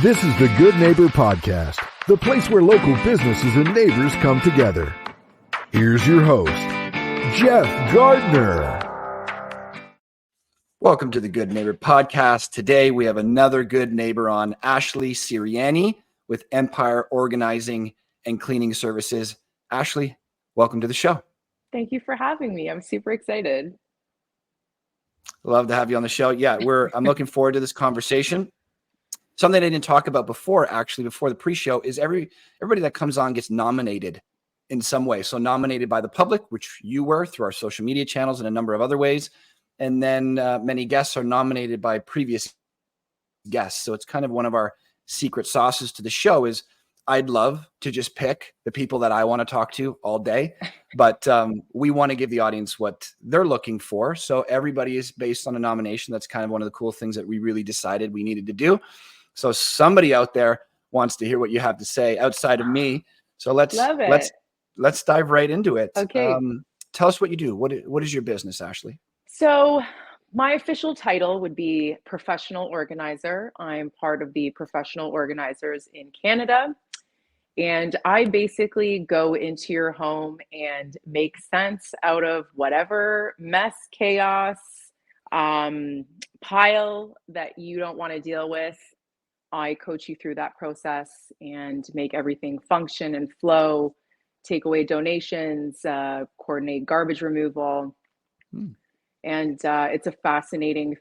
This is the Good Neighbor Podcast, the place where local businesses and neighbors come together. Here's your host, Jeff Gardner. Welcome to the Good Neighbor Podcast. Today we have another good neighbor on, Ashley Sirianni with Empire Organizing and Cleaning Services. Ashley, welcome to the show. Thank you for having me. I'm super excited. Love to have you on the show. Yeah, I'm looking forward to this conversation. Something I didn't talk about before the pre-show, is everybody that comes on gets nominated in some way. So nominated by the public, which you were through our social media channels and a number of other ways. And then many guests are nominated by previous guests. So it's kind of one of our secret sauces to the show is I'd love to just pick the people that I want to talk to all day, but we want to give the audience what they're looking for. So everybody is based on a nomination. That's kind of one of the cool things that we really decided we needed to do. So somebody out there wants to hear what you have to say outside of me. So let's dive right into it. Okay. Tell us what you do. What is your business, Ashley? So my official title would be professional organizer. I'm part of the professional organizers in Canada. And I basically go into your home and make sense out of whatever mess, chaos, pile that you don't want to deal with. I coach you through that process and make everything function and flow, take away donations, coordinate garbage removal. And it's a fascinating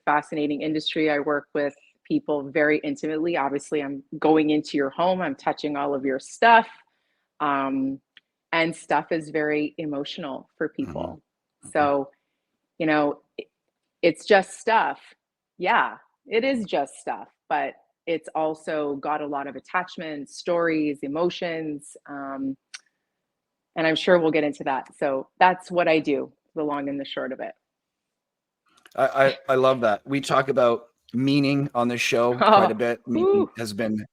industry. I work with people very intimately. Obviously, I'm going into your home. I'm touching all of your stuff. And stuff is very emotional for people. Mm-hmm. So, it's just stuff. Yeah, it is just stuff. But it's also got a lot of attachments, stories, emotions. And I'm sure we'll get into that. So that's what I do, the long and the short of it. I love that. We talk about meaning on this show quite a bit. Meaning has been,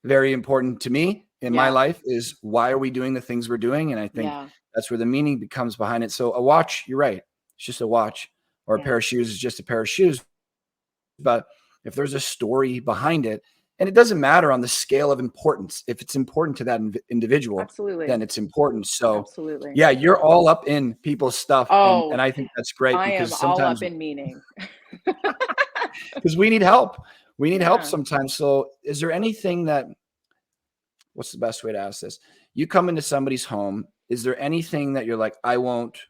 very important to me in my life is why are we doing the things we're doing? And I think that's where the meaning becomes behind it. So a watch, you're right. It's just a watch, or a pair of shoes is just a pair of shoes. But if there's a story behind it, and it doesn't matter on the scale of importance, if it's important to that individual, then it's important. So you're all up in people's stuff. And I think that's great. I because am sometimes, all up in meaning. Because we need help. We need help sometimes. So is there anything what's the best way to ask this? You come into somebody's home. Is there anything that you're like, I won't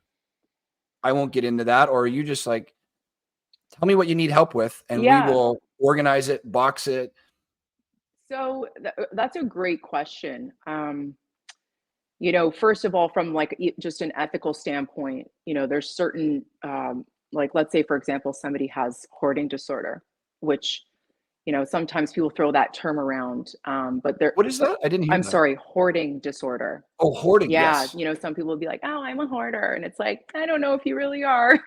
get into that? Or are you just like, tell me what you need help with and we will organize it, box it? So that's a great question. First of all, from like just an ethical standpoint, there's certain, like, let's say, for example, somebody has hoarding disorder, which, sometimes people throw that term around. But what is that? I didn't hear that. I'm sorry, hoarding disorder. Oh, hoarding. Yeah. Yes. Some people will be like, oh, I'm a hoarder. And it's like, I don't know if you really are.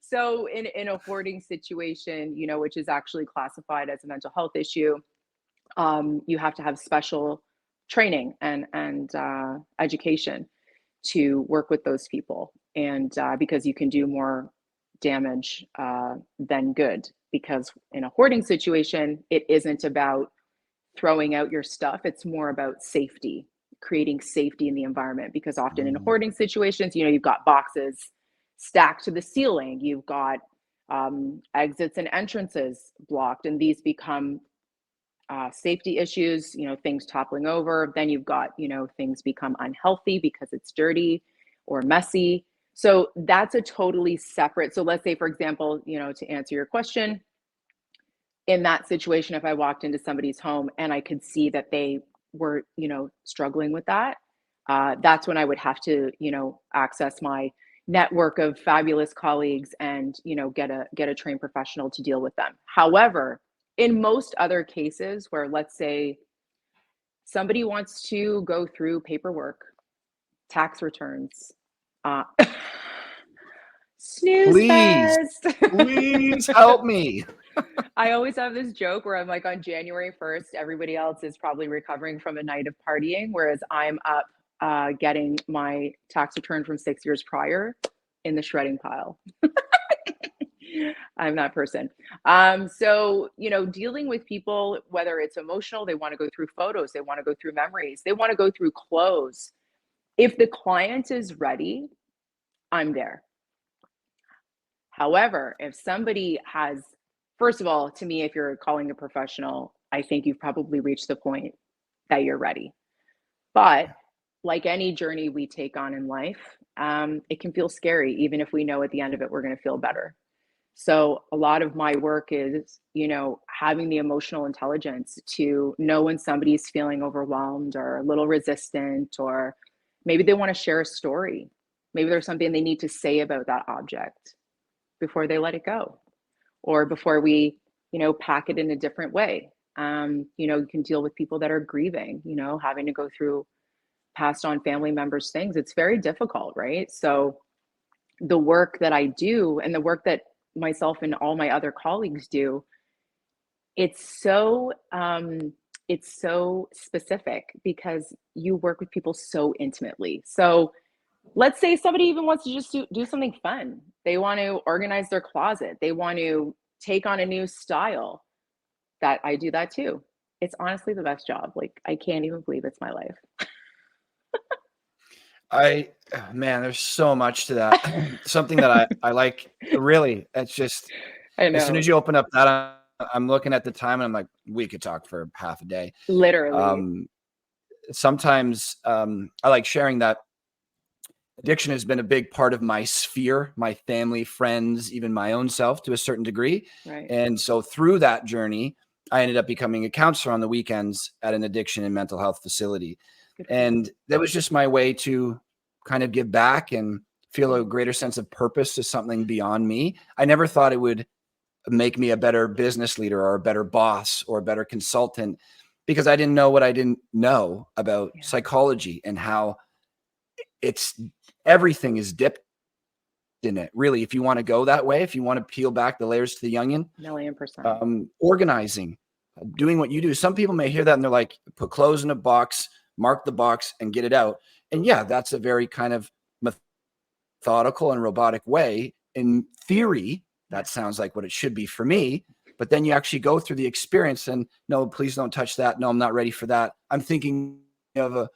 So in a hoarding situation, which is actually classified as a mental health issue, you have to have special training and education to work with those people. And because you can do more damage than good, because in a hoarding situation, it isn't about throwing out your stuff. It's more about safety, creating safety in the environment, because often in hoarding situations, you've got boxes stacked to the ceiling. You've got exits and entrances blocked, and these become safety issues, things toppling over. Then you've got, things become unhealthy because it's dirty or messy. So that's a totally separate. So let's say, for example, to answer your question, in that situation, if I walked into somebody's home and I could see that they were, struggling with that, that's when I would have to, access my network of fabulous colleagues and, get a trained professional to deal with them. However, in most other cases where, let's say, somebody wants to go through paperwork, tax returns, snooze fest. Please help me. I always have this joke where I'm like, on January 1st, everybody else is probably recovering from a night of partying, whereas I'm up getting my tax return from 6 years prior in the shredding pile. I'm that person. So, dealing with people, whether it's emotional, they want to go through photos, they want to go through memories, they want to go through clothes. If the client is ready, I'm there. However, if somebody has, first of all, to me, if you're calling a professional, I think you've probably reached the point that you're ready. But like any journey we take on in life, it can feel scary, even if we know at the end of it, we're going to feel better. So a lot of my work is, having the emotional intelligence to know when somebody's feeling overwhelmed or a little resistant, or maybe they want to share a story. Maybe there's something they need to say about that object before they let it go, or before we, pack it in a different way. You can deal with people that are grieving, having to go through passed on family members' things. It's very difficult, right? So the work that I do and the work that myself and all my other colleagues do, it's so specific because you work with people so intimately. So let's say somebody even wants to just do something fun. They want to organize their closet. They want to take on a new style. That I do that too. It's honestly the best job. Like, I can't even believe it's my life. Man, there's so much to that. Something that I like, really, it's just, I as soon know. as you open up that, I'm looking at the time and I'm like, we could talk for half a day. Literally. Sometimes I like sharing that addiction has been a big part of my sphere, my family, friends, even my own self to a certain degree. Right. And so through that journey, I ended up becoming a counselor on the weekends at an addiction and mental health facility. And that was just my way to kind of give back and feel a greater sense of purpose to something beyond me. I never thought it would make me a better business leader or a better boss or a better consultant, because I didn't know what I didn't know about psychology and how it's everything is dipped in it. Really, if you want to go that way, if you want to peel back the layers to the onion, 1,000,000%. organizing, doing what you do. Some people may hear that and they're like, put clothes in a box, mark the box and get it out. And yeah, that's a very kind of methodical and robotic way. In theory, that sounds like what it should be for me. But then you actually go through the experience and no, please don't touch that. No, I'm not ready for that. I'm thinking of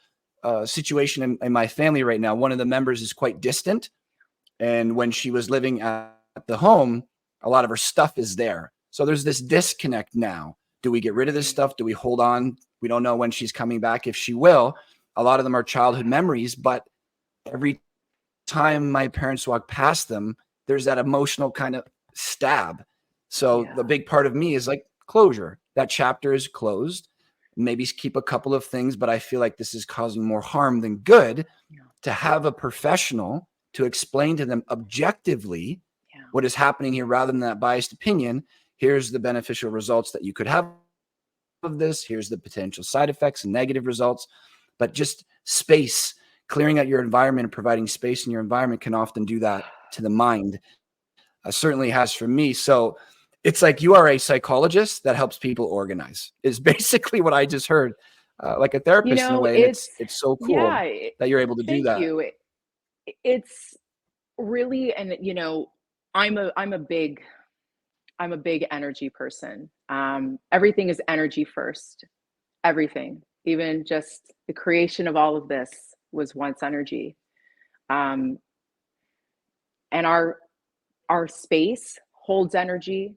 a situation in my family right now. One of the members is quite distant. And when she was living at the home, a lot of her stuff is there. So there's this disconnect now. Do we get rid of this stuff? Do we hold on? We don't know when she's coming back, if she will. A lot of them are childhood memories, but every time my parents walk past them, there's that emotional kind of stab. So the big part of me is like closure. That chapter is closed. Maybe keep a couple of things, but I feel like this is causing more harm than good. To have a professional to explain to them objectively what is happening here rather than that biased opinion. Here's the beneficial results that you could have of this. Here's the potential side effects and negative results. But just space, clearing out your environment and providing space in your environment can often do that to the mind. Certainly has for me. So it's like you are a psychologist that helps people organize is basically what I just heard, like a therapist in a way. And it's so cool that you're able to do that. Thank you. It's really, and I'm a big energy person. Everything is energy first. Everything, even just the creation of all of this was once energy. And our space holds energy,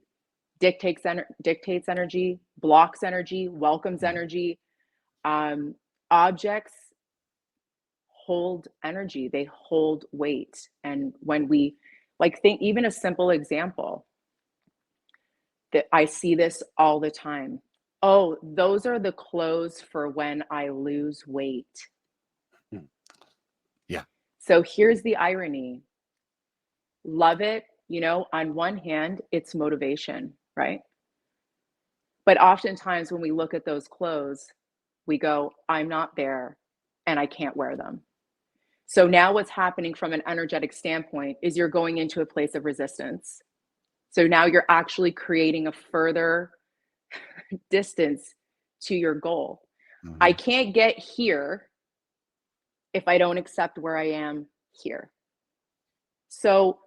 dictates energy, blocks energy, welcomes energy. Objects hold energy, they hold weight. And when we think, even a simple example that I see this all the time. Oh, those are the clothes for when I lose weight. Yeah. So here's the irony. Love it. On one hand, it's motivation, right? But oftentimes when we look at those clothes, we go, I'm not there and I can't wear them. So now what's happening from an energetic standpoint is you're going into a place of resistance. So now you're actually creating a further distance to your goal. Mm-hmm. I can't get here if I don't accept where I am here. So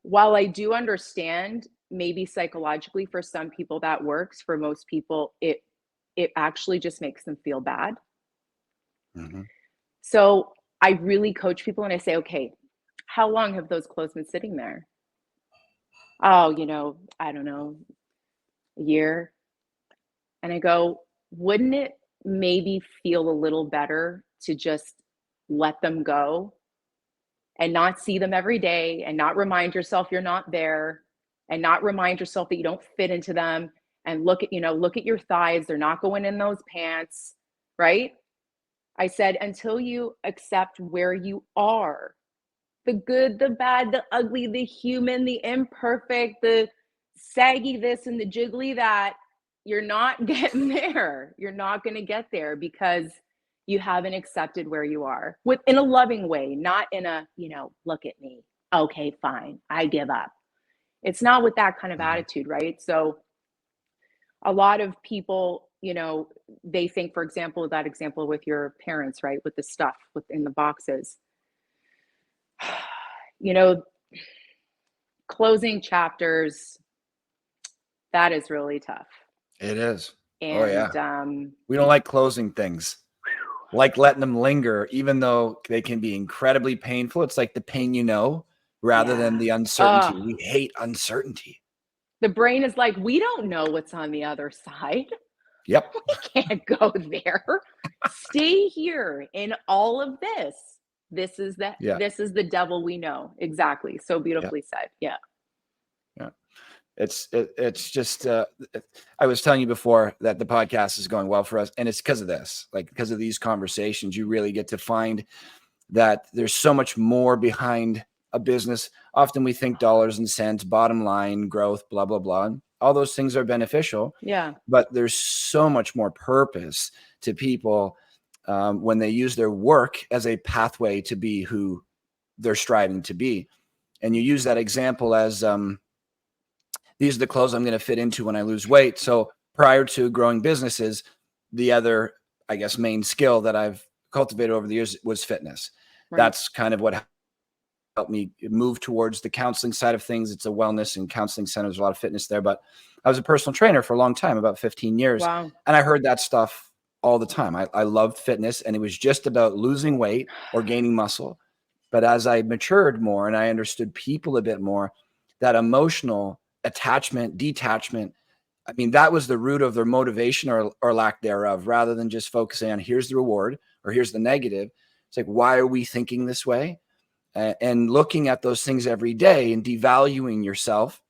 while I do understand maybe psychologically for some people that works. For most people, it actually just makes them feel bad. Mm-hmm. So I really coach people and I say, okay, how long have those clothes been sitting there? Oh, I don't know, a year. And I go, wouldn't it maybe feel a little better to just let them go and not see them every day and not remind yourself you're not there and not remind yourself that you don't fit into them, and look at your thighs, they're not going in those pants, right? I said, until you accept where you are, the good, the bad, the ugly, the human, the imperfect, the saggy this and the jiggly that, you're not getting there. You're not going to get there because you haven't accepted where you are, in a loving way, not in a, look at me. Okay, fine. I give up. It's not with that kind of Mm-hmm. attitude, right? So a lot of people, they think, for example, that example with your parents, right? With the stuff within the boxes, closing chapters, that is really tough. It is. And oh yeah. We don't like closing things, like letting them linger, even though they can be incredibly painful. It's like the pain, rather than the uncertainty. We hate uncertainty. The brain is like, we don't know what's on the other side. Yep. We can't go there. Stay here in all of this. This is the devil we know. Exactly. So beautifully said. Yeah. Yeah. It's just, I was telling you before that the podcast is going well for us, and it's because of this, like because of these conversations, you really get to find that there's so much more behind a business. Often we think dollars and cents, bottom line, growth, blah, blah, blah. All those things are beneficial. Yeah. But there's so much more purpose to people when they use their work as a pathway to be who they're striving to be. And you use that example as these are the clothes I'm going to fit into when I lose weight. So prior to growing businesses, the other, I guess, main skill that I've cultivated over the years was fitness. Right. That's kind of what helped me move towards the counseling side of things. It's a wellness and counseling center. There's a lot of fitness there, but I was a personal trainer for a long time, about 15 years. Wow. And I heard that stuff all the time. I loved fitness, and it was just about losing weight or gaining muscle. But as I matured more and I understood people a bit more, that emotional attachment, detachment, I mean, that was the root of their motivation or lack thereof, rather than just focusing on here's the reward or here's the negative. It's like, why are we thinking this way? And looking at those things every day and devaluing yourself.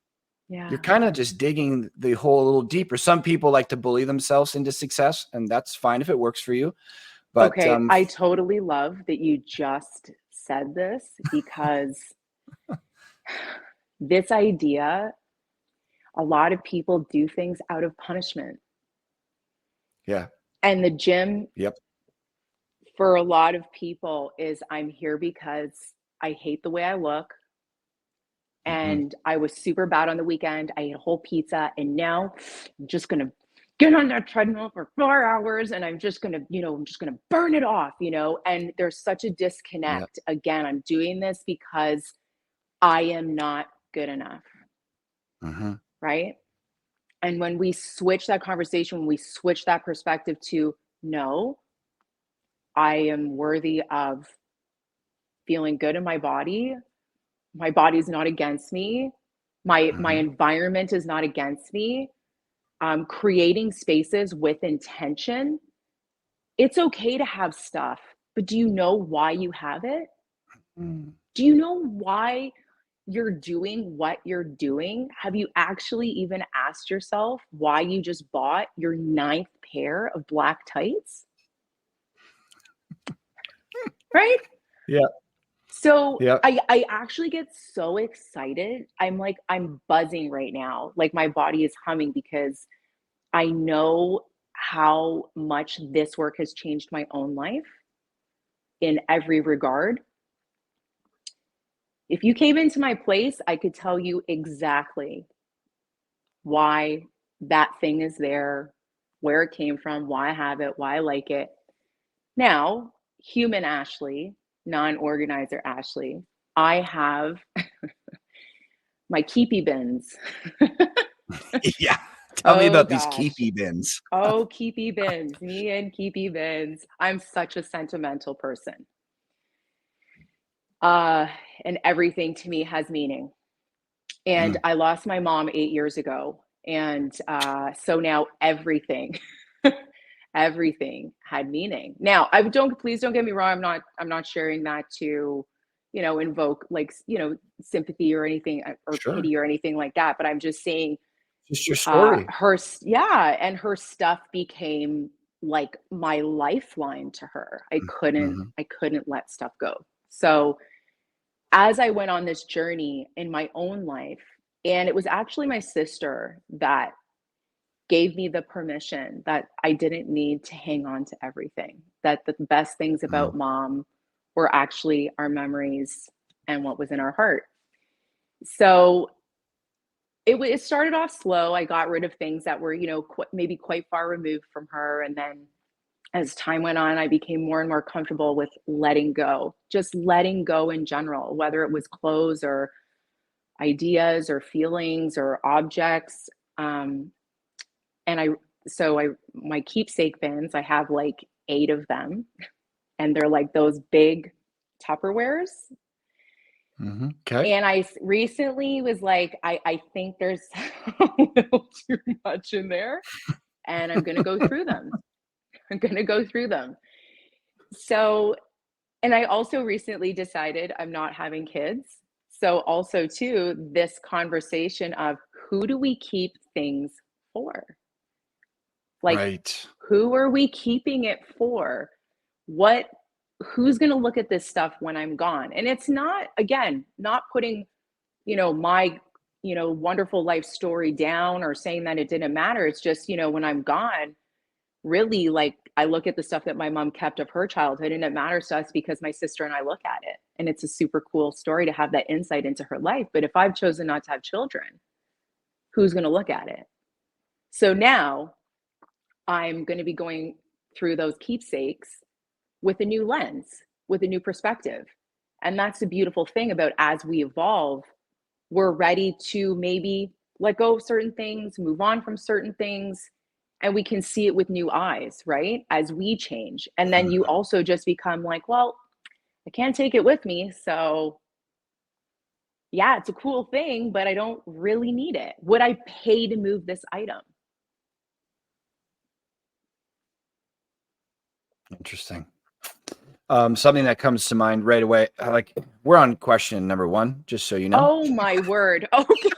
Yeah. You're kind of just digging the hole a little deeper. Some people like to bully themselves into success, and that's fine if it works for you. But okay, I totally love that you just said this, because this idea, a lot of people do things out of punishment. Yeah. And the gym, yep, for a lot of people, is I'm here because I hate the way I look. And I was super bad on the weekend. I ate a whole pizza, and now I'm just going to get on that treadmill for 4 hours, and I'm just going to, burn it off, and there's such a disconnect. Yep. Again, I'm doing this because I am not good enough. Right. And when we switch that conversation, when we switch that perspective to, no, I am worthy of feeling good in my body. My body's not against me. My environment is not against me. Creating spaces with intention. It's okay to have stuff, but do you know why you have it? Do you know why you're doing what you're doing? Have you actually even asked yourself why you just bought your 9th pair of black tights? Right? Yeah. So I actually get so excited. I'm buzzing right now. Like my body is humming, because I know how much this work has changed my own life in every regard. If you came into my place, I could tell you exactly why that thing is there, where it came from, why I have it, why I like it. Now, human Ashley, non-organizer Ashley, I have my keepy bins. Yeah. Tell me Oh about these gosh. keepy bins. Oh, keepy bins. Me and keepy bins. I'm such a sentimental person. Uh, and everything to me has meaning. And Mm, I lost my mom 8 years ago. And so now everything, everything had meaning. Now, I don't, please don't get me wrong. I'm not sharing that to, invoke like, sympathy or anything or sure. pity or anything like that. But I'm just saying Just your story. yeah, and her stuff became like my lifeline to her. I couldn't Mhm. I couldn't let stuff go. So as I went on this journey in my own life, and it was actually my sister that gave me the permission that I didn't need to hang on to everything. That the best things Mm, about mom were actually our memories and what was in our heart. So it started off slow. I got rid of things that were, maybe quite far removed from her, and then as time went on, I became more and more comfortable with letting go, just letting go in general, whether it was clothes or ideas or feelings or objects. Um, and my keepsake bins, I have like 8 of them, and they're like those big Tupperwares. mhm. 'Kay. And recently was like, I think there's a little too much in there, and I'm going to go through them. I'm going to go through them. So, and I also recently decided I'm not having kids. So, also, too, this conversation of who do we keep things for? Like, Right. who are we keeping it for? What, who's going to look at this stuff when I'm gone? And it's not, again, not putting, my, wonderful life story down or saying that it didn't matter. It's just, when I'm gone, really, like, I look at the stuff that my mom kept of her childhood, and it matters to us because my sister and I look at it. And it's a super cool story to have that insight into her life. But if I've chosen not to have children, who's going to look at it? So now I'm going to be going through those keepsakes with a new lens, with a new perspective. And that's the beautiful thing about as we evolve, we're ready to maybe let go of certain things, move on from certain things, and we can see it with new eyes, right? As we change. And then you Mhm. also just become like, well, I can't take it with me. So, yeah, it's a cool thing, but I don't really need it. Would I pay to move this item? Interesting. Something that comes to mind right away, like we're on question number 1, just so you know. Oh my word. Okay.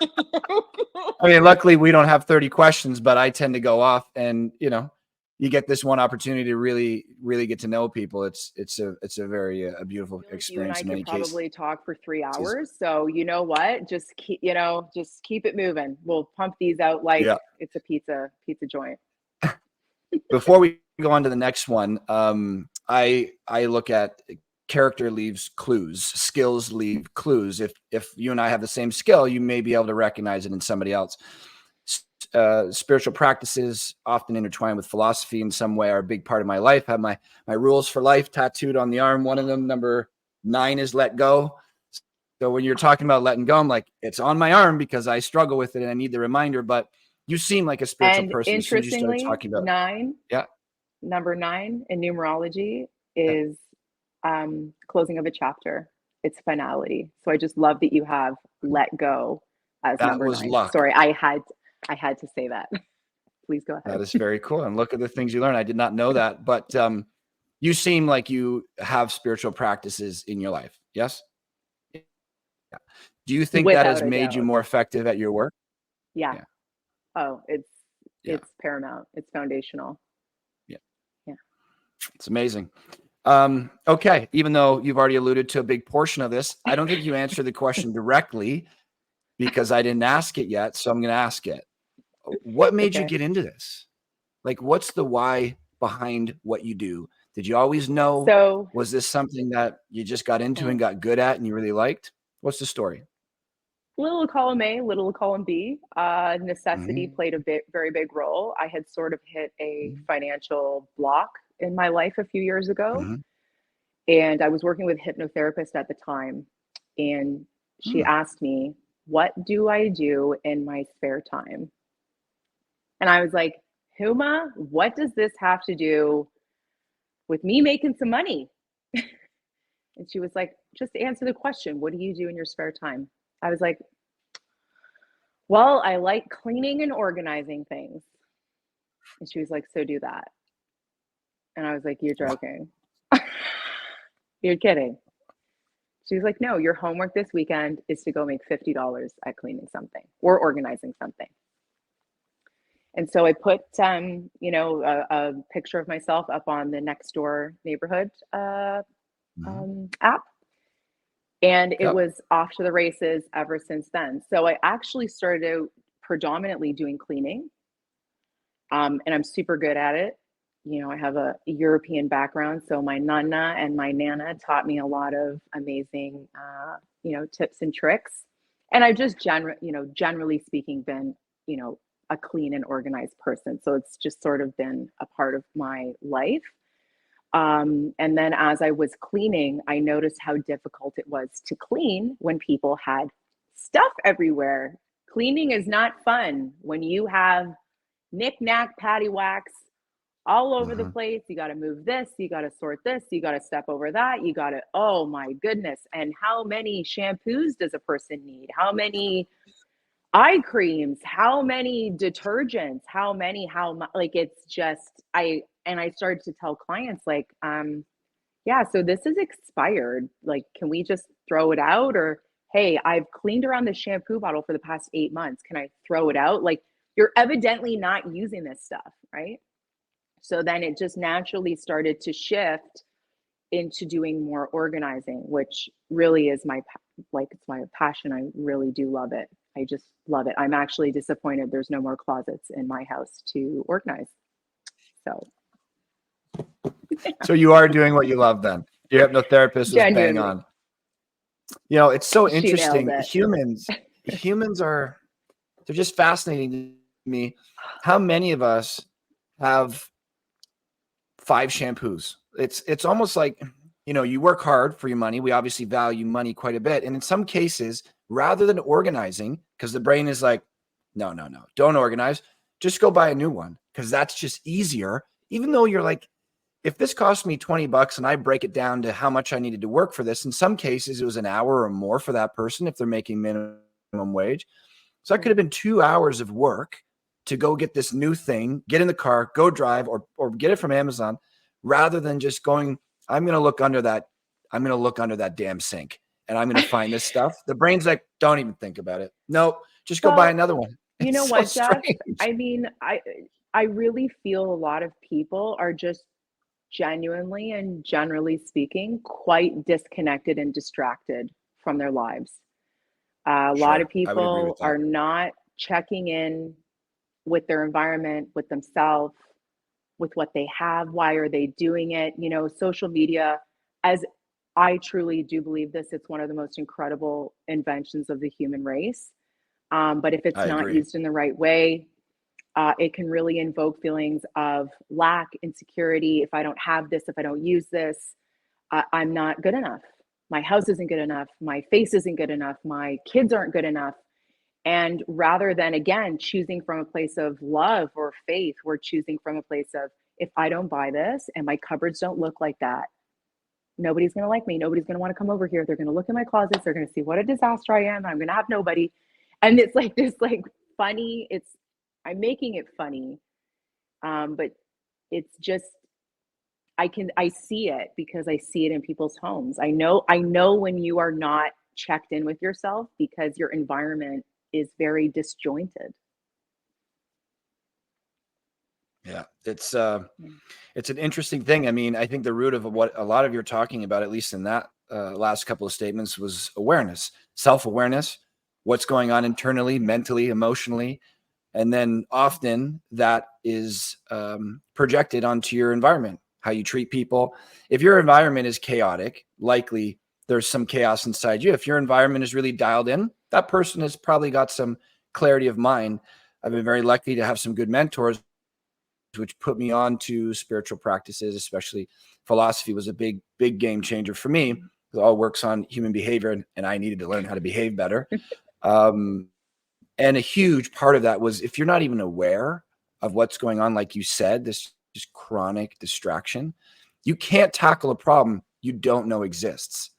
I mean, luckily we don't have 30 questions, but I tend to go off and, you get this one opportunity to really, really get to know people. It's a very a beautiful Feel like you and experience I in could many cases. probably talk for 3 hours. So you know what? Just keep it moving. We'll pump these out like Yeah. it's a pizza joint. Before we go on to the next one, I look at character leaves clues, skills leave clues. If you and I have the same skill, you may be able to recognize it in somebody else. Spiritual practices often intertwined with philosophy in some way are a big part of my life. I have my rules for life tattooed on the arm. One of them, number 9, is let go. So when you're talking about letting go, I'm like, it's on my arm because I struggle with it and I need the reminder. But you seem like a spiritual And person as soon as you started interestingly, talking about, yeah. number 9 in numerology Yeah. is closing of a chapter. It's finality. So I just love that you have let go as That number was 9. luck. Sorry, I had to say that. Please go That ahead. is very cool. And look at the things you learn. I did not know that, but you seem like you have spiritual practices in your life. Yes. Yeah. Do you think that Without has a made you doubt. more effective at your work? Yeah. Yeah. Oh, Yeah. it's paramount. It's foundational. Yeah. Yeah. It's amazing. Okay. Even though you've already alluded to a big portion of this, I don't think you answered the question directly because I didn't ask it yet. So I'm going to ask it. What made you Okay. get into this? Like, what's the why behind what you do? Did you always know? So, Was this something that you just got into and mm, got good at and you really liked? What's the story? little column A, little column B. Necessity Mhm, played a very big role. I had sort of hit a mhm, financial block in my life a few years ago, mhm, and I was working with a hypnotherapist at the time, and she mm, asked me, what do I do in my spare time? And I was like, Huma, what does this have to do with me making some money? And she was like, just answer the question. What do you do in your spare time? I was like, well, I like cleaning and organizing things. And she was like, so do that. And I was like, you're joking. You're kidding. She was like, no, your homework this weekend is to go make $50 at cleaning something or organizing something. And so I put, a picture of myself up on the next door neighborhood app. And it was off to the races ever since then. So I actually started out predominantly doing cleaning. And I'm super good at it. You know, I have a European background. So my nana and my nana taught me a lot of amazing, tips and tricks. And I've just generally speaking, been, a clean and organized person. So it's just sort of been a part of my life. And then as I was cleaning, I noticed how difficult it was to clean when people had stuff everywhere. Cleaning is not fun when you have knick-knack, paddywhacks all over the place. You got to move this, you got to sort this, you got to step over that, you got to, oh my goodness. And how many shampoos does a person need? How many eye creams? How many detergents? Like, it's just, I started to tell clients, like, yeah, so this is expired. Like, can we just throw it out? Or, hey, I've cleaned around the shampoo bottle for the past 8 months. Can I throw it out? Like, you're evidently not using this stuff, right? So then it just naturally started to shift into doing more organizing, which really is it's my passion. I really do love it. I just love it. I'm actually disappointed there's no more closets in my house to organize. So you are doing what you love then. Your hypnotherapist is bang on. You know, it's so interesting. Humans are, they're just fascinating to me. How many of us have 5 shampoos? It's almost like, you work hard for your money. We obviously value money quite a bit. And in some cases, rather than organizing, because the brain is like, no, don't organize. Just go buy a new one, because that's just easier. Even though you're like, if this cost me $20 and I break it down to how much I needed to work for this, in some cases it was an hour or more for that person if they're making minimum wage. So that could have been 2 hours of work to go get this new thing, get in the car, go drive, or get it from Amazon, rather than just going, I'm going to look under that damn sink and I'm going to find this stuff. The brain's like, don't even think about it. No, just go buy another one. You know what, Jeff? I mean, I really feel a lot of people are just genuinely and generally speaking quite disconnected and distracted from their lives. A lot of people are not checking in with their environment, with themselves, with what they have. Why are they doing it? Social media, as I truly do believe this, it's one of the most incredible inventions of the human race. But if it's not used in the right way, it can really invoke feelings of lack, insecurity. If I don't have this, if I don't use this, I'm not good enough. My house isn't good enough. My face isn't good enough. My kids aren't good enough. And rather than, again, choosing from a place of love or faith, we're choosing from a place of, if I don't buy this and my cupboards don't look like that, nobody's going to like me. Nobody's going to want to come over here. They're going to look in my closets. They're going to see what a disaster I am. I'm going to have nobody. And it's like this, like, funny, I'm making it funny. But it's just, I see it because I see it in people's homes. I know when you are not checked in with yourself because your environment is very disjointed. Yeah, it's an interesting thing. I mean, I think the root of what a lot of you're talking about, at least in that last couple of statements, was awareness, self-awareness, what's going on internally, mentally, emotionally. And then often that is projected onto your environment, how you treat people. If your environment is chaotic, likely there's some chaos inside you. If your environment is really dialed in, that person has probably got some clarity of mind. I've been very lucky to have some good mentors, which put me on to spiritual practices, especially philosophy was a big, big game changer for me. It all works on human behavior, and I needed to learn how to behave better. And a huge part of that was if you're not even aware of what's going on, like you said, this just chronic distraction, you can't tackle a problem you don't know exists.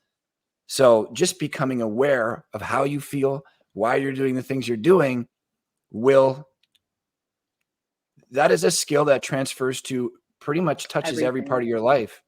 So just becoming aware of how you feel, why you're doing the things you're doing, that is a skill that transfers to pretty much touches every part of your life.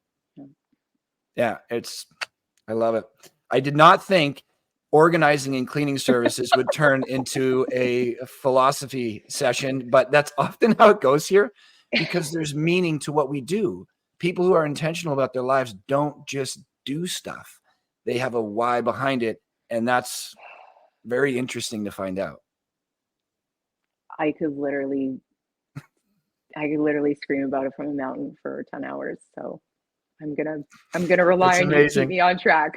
Yeah, I love it. I did not think organizing and cleaning services would turn into a philosophy session, but that's often how it goes here because there's meaning to what we do. People who are intentional about their lives don't just do stuff. They have a why behind it, and that's very interesting to find out. I could literally scream about it from a mountain for 10 hours. So I'm gonna rely on you to keep me on track.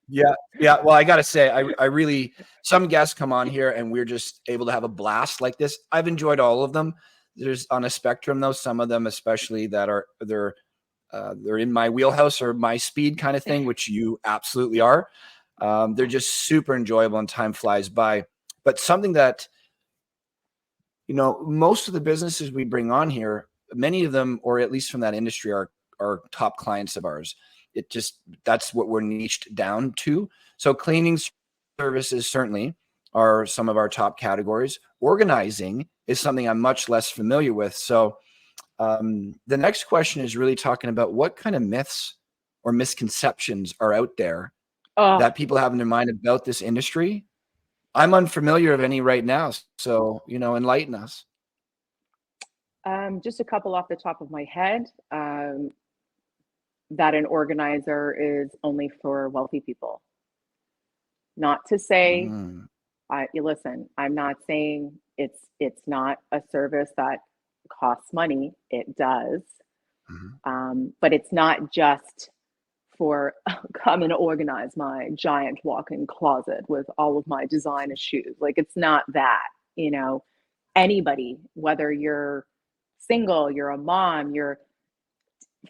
Yeah. Well, I got to say, I really, some guests come on here and we're just able to have a blast like this. I've enjoyed all of them. There's on a spectrum though, some of them, especially that they're in my wheelhouse or my speed kind of thing, which you absolutely are. They're just super enjoyable and time flies by. But something that, most of the businesses we bring on here, many of them, or at least from that industry, are top clients of ours. That's what we're niched down to. So cleaning services certainly are some of our top categories. Organizing is something I'm much less familiar with. So the next question is really talking about what kind of myths or misconceptions are out there that people have in their mind about this industry. I'm unfamiliar of any right now. So, enlighten us. Just a couple off the top of my head. That an organizer is only for wealthy people. Not to say, listen, I'm not saying it's not a service that costs money. It does. But it's not just for come and organize my giant walk-in closet with all of my designer shoes. Like, it's not that, anybody, whether you're single, you're a mom,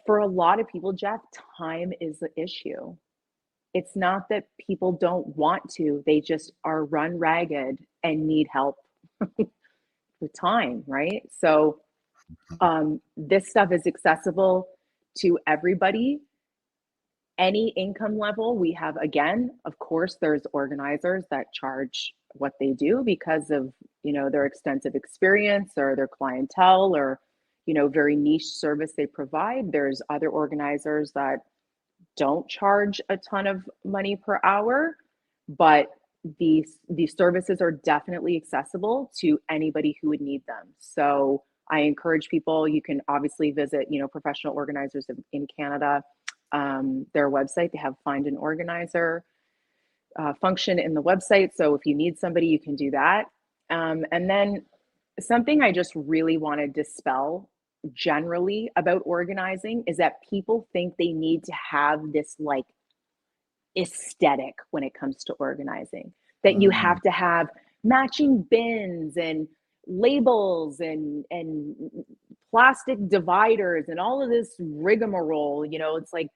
for a lot of people, Jeff, time is the issue. It's not that people don't want to, they just are run ragged and need help with time, right? So this stuff is accessible to everybody, any income level. We have, again, of course, there's organizers that charge what they do because of, their extensive experience or their clientele or, very niche service they provide. There's other organizers that don't charge a ton of money per hour, but these services are definitely accessible to anybody who would need them. So I encourage people, you can obviously visit, professional organizers in Canada, their website. They have find an organizer function in the website. So if you need somebody, you can do that. And then something I just really want to dispel generally about organizing is that people think they need to have this like aesthetic when it comes to organizing, that you have to have matching bins and labels and plastic dividers and all of this rigmarole. It's like,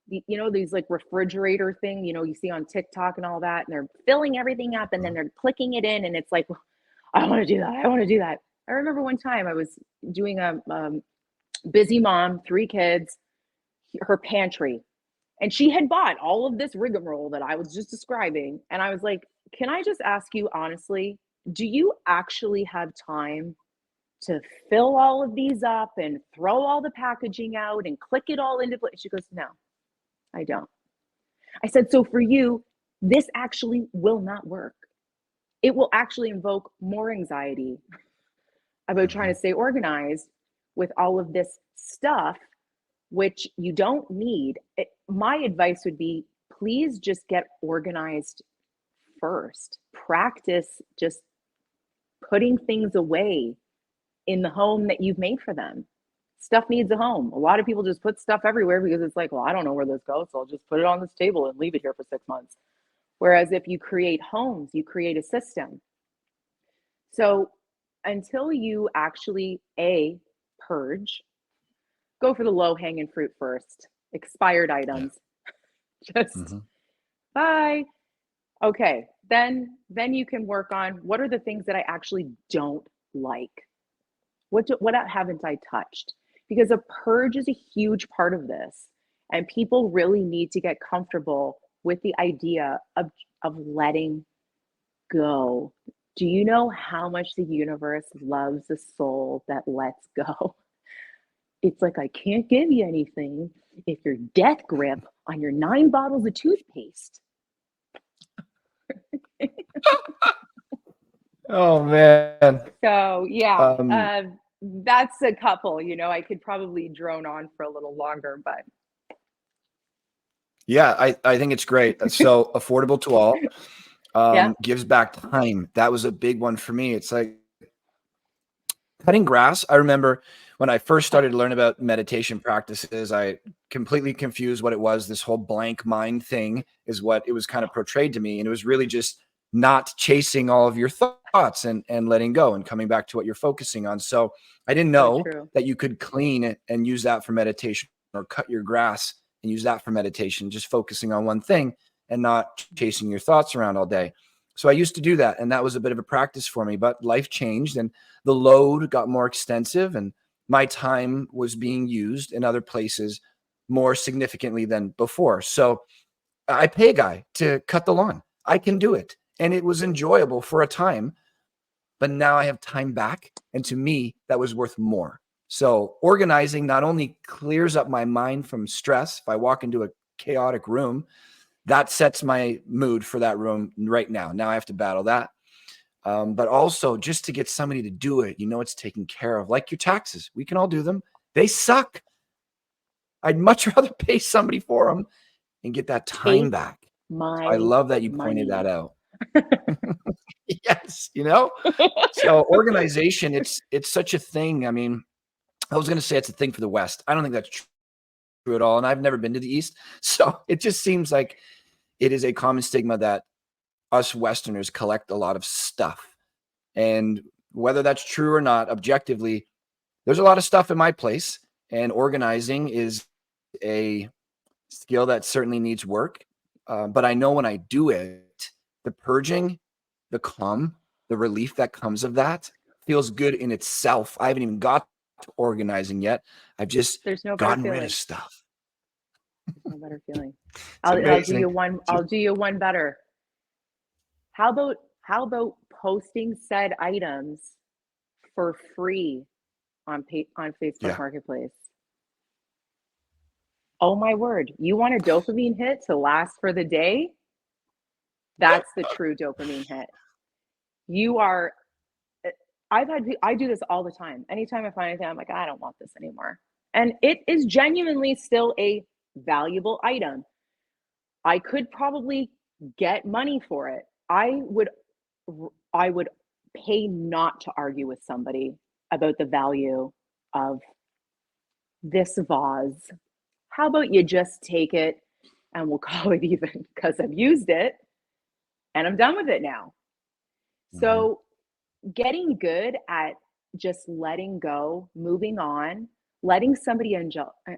these like refrigerator thing, you see on TikTok and all that, and they're filling everything up and then they're clicking it in and it's like, I want to do that. I want to do that. I remember one time I was doing a busy mom, 3 kids, her pantry, and she had bought all of this rigmarole that I was just describing. And I was like, can I just ask you honestly, do you actually have time to fill all of these up and throw all the packaging out and click it all into place? She goes, no, I don't. I said, so for you, this actually will not work. It will actually invoke more anxiety about trying to stay organized with all of this stuff, which you don't need. My advice would be, please just get organized first. Practice just putting things away in the home that you've made for them. Stuff needs a home. A lot of people just put stuff everywhere because it's like, well, I don't know where this goes, so I'll just put it on this table and leave it here for 6 months. Whereas if you create homes, you create a system. So until you actually, purge, go for the low-hanging fruit first. Expired items. Just bye. Okay, then you can work on what are the things that I actually don't like. What haven't I touched? Because a purge is a huge part of this, and people really need to get comfortable with the idea of letting go. Do you know how much the universe loves a soul that lets go? It's like, I can't give you anything if your death grip on your 9 bottles of toothpaste. Oh man. So yeah, that's a couple. I could probably drone on for a little longer, but Yeah, I think it's great. So affordable to all. yeah, Gives back time. That was a big one for me. It's like cutting grass. I remember when I first started to learn about meditation practices, I completely confused what it was. This whole blank mind thing is what it was kind of portrayed to me. And it was really just not chasing all of your thoughts and letting go and coming back to what you're focusing on. So I didn't so know true. that you could clean it and use that for meditation, or cut your grass and use that for meditation, just focusing on one thing and not chasing your thoughts around all day. So I used to do that. And that was a bit of a practice for me, but life changed and the load got more extensive, and my time was being used in other places more significantly than before. So I pay a guy to cut the lawn. I can do it. And it was enjoyable for a time, but now I have time back. And to me, that was worth more. So organizing not only clears up my mind from stress. If I walk into a chaotic room, that sets my mood for that room right now. Now I have to battle that. But also just to get somebody to do it, it's taken care of, like your taxes. We can all do them. They suck. I'd much rather pay somebody for them and get that time Take back. my I love that you pointed money. that out. Yes, so organization, it's such a thing. I mean, I was going to say it's a thing for the West. I don't think that's true at all. And I've never been to the East. So it just seems like it is a common stigma that us Westerners collect a lot of stuff. And whether that's true or not, objectively, there's a lot of stuff in my place, and organizing is a skill that certainly needs work. But I know when I do it, the purging, the calm, the relief that comes of that feels good in itself. I haven't even got to organizing yet. I've just There's no better gotten rid of feeling. stuff. There's no better feeling. It's I'll do amazing. you one. I'll do you one better. How about posting said items for free on Facebook Yeah. Marketplace? Oh my word. You want a dopamine hit to last for the day? That's the true dopamine hit. You are I do this all the time. Anytime I find anything, I'm like, I don't want this anymore. And it is genuinely still a valuable item. I could probably get money for it. I would pay not to argue with somebody about the value of this vase. How about you just take it and we'll call it even, because I've used it and I'm done with it now. So getting good at just letting go, moving on, letting somebody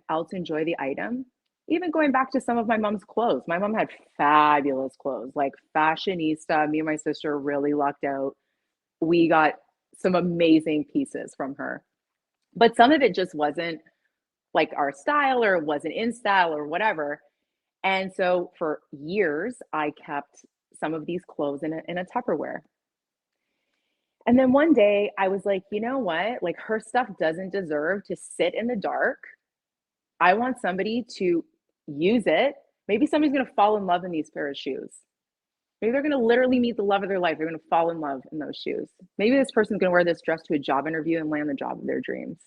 else enjoy the item. Even going back to some of my mom's clothes. My mom had fabulous clothes, like fashionista. Me and my sister really lucked out. We got some amazing pieces from her. But some of it just wasn't like our style, or it wasn't in style, or whatever. And so for years, I kept some of these clothes in a Tupperware. And then one day I was like, you know what? Like, her stuff doesn't deserve to sit in the dark. I want somebody to use it. Maybe somebody's going to fall in love in these pair of shoes. Maybe they're going to literally meet the love of their life. They're going to fall in love in those shoes. Maybe this person's going to wear this dress to a job interview and land the job of their dreams.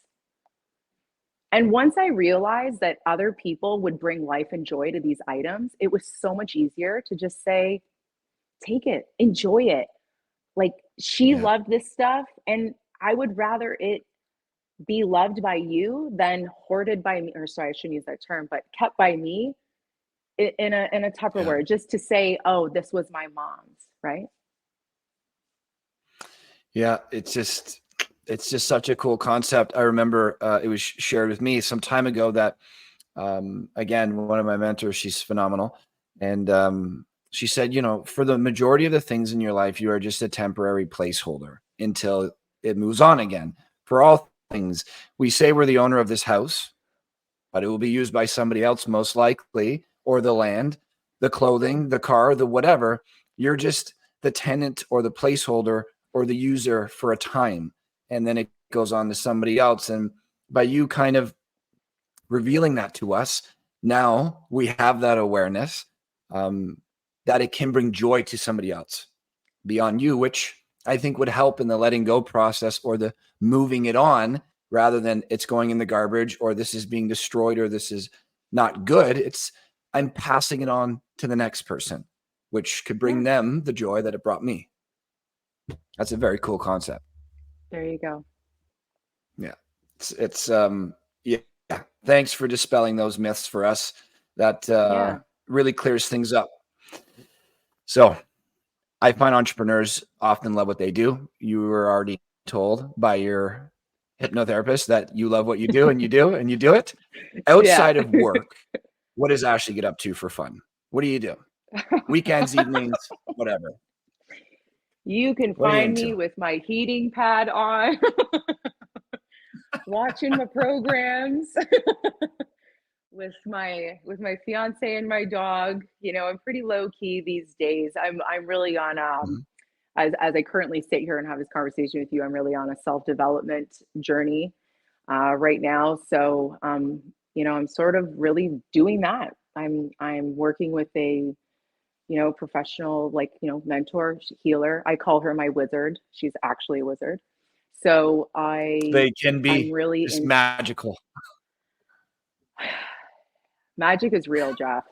And once I realized that other people would bring life and joy to these items, it was so much easier to just say, take it, enjoy it. Like, she loved this stuff, and I would rather it be loved by you than hoarded by me, or sorry, I shouldn't use that term, but kept by me in a Tupperware, just to say, oh, this was my mom's, right? Yeah, it's just such a cool concept. I remember it was shared with me some time ago that again, one of my mentors, she's phenomenal, and She said, you know, for the majority of the things in your life, you are just a temporary placeholder until it moves on again. For all things, we say we're the owner of this house, but it will be used by somebody else most likely, or the land, the clothing, the car, the whatever. You're just the tenant or the placeholder or the user for a time. And then it goes on to somebody else. And by you kind of revealing that to us, now we have that awareness that it can bring joy to somebody else beyond you, which I think would help in the letting go process or the moving it on rather than it's going in the garbage or this is being destroyed or this is not good. It's I'm passing it on to the next person, which could bring them the joy that it brought me. That's a very cool concept. There you go. Yeah. It's yeah. Thanks for dispelling those myths for us. That really clears things up. So I find entrepreneurs often love what they do. You were already told by your hypnotherapist that you love what you do and you do and you do it. Outside of work, what does Ashley get up to for fun? What do you do? Weekends, evenings, whatever. You can find me with my heating pad on, watching my programs with my fiance and my dog. You know, I'm pretty low key these days. I'm really on as I currently sit here and have this conversation with you, I'm really on a self-development journey right now. So you know, I'm sort of really doing that. I'm working with a professional, like, mentor, healer. I call her my wizard. She's actually a wizard. So they can be I'm really just magical. Magic is real, Jeff.